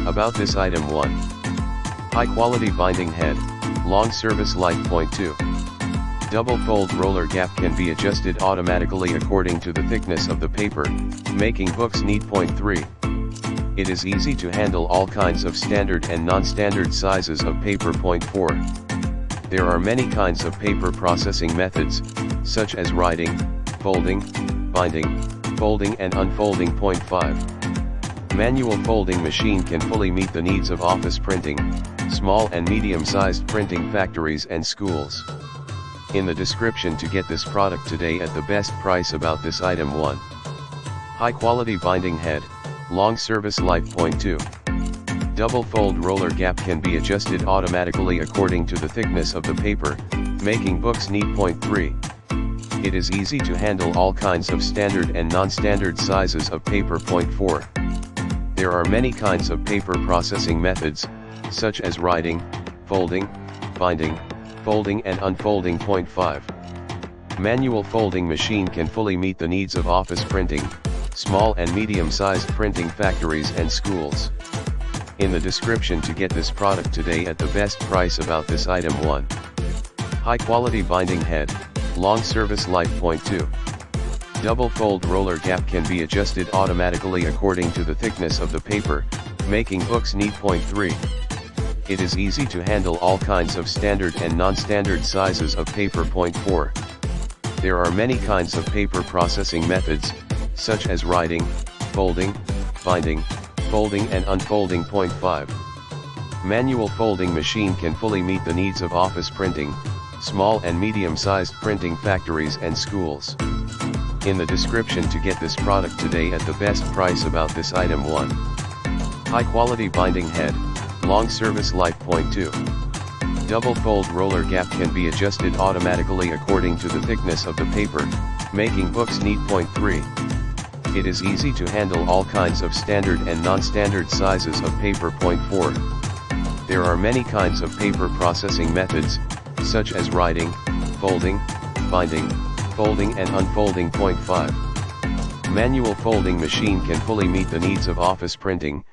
About this item 1. High quality binding head, long service life. Point 2. Double fold roller gap can be adjusted automatically according to the thickness of the paper, making books neat. Point 3. It is easy to handle all kinds of standard and non-standard sizes of paper. Point 4. There are many kinds of paper processing methods, such as writing, folding, binding, folding and unfolding. Point 5. Manual folding machine can fully meet the needs of office printing, small and medium-sized printing factories and schools. In the description to get this product today at the best price. About this item 1. High quality binding head, long service life. Point 2. Double fold roller gap can be adjusted automatically according to the thickness of the paper, making books neat. Point 3. It is easy to handle all kinds of standard and non-standard sizes of paper. Point 4. There are many kinds of paper processing methods, such as writing, folding, binding, folding and unfolding. Point 5. Manual folding machine can fully meet the needs of office printing, small and medium-sized printing factories and schools. In the description to get this product today at the best price. About this item 1. High quality binding head, long service life. Point 2. Double fold roller gap can be adjusted automatically according to the thickness of the paper, making books neat. Point 3. It is easy to handle all kinds of standard and non-standard sizes of paper. Point 4. There are many kinds of paper processing methods, such as writing, folding, binding, folding and unfolding. Point 5. Manual folding machine can fully meet the needs of office printing, small and medium-sized printing factories and schools. In the description to get this product today at the best price. About this item 1. High quality binding head, long service life. Point 2. Double fold roller gap can be adjusted automatically according to the thickness of the paper, making books neat. Point 3. It is easy to handle all kinds of standard and non-standard sizes of paper. Point 4. There are many kinds of paper processing methods, such as writing, folding, binding, folding and unfolding. Point 5. Manual folding machine can fully meet the needs of office printing,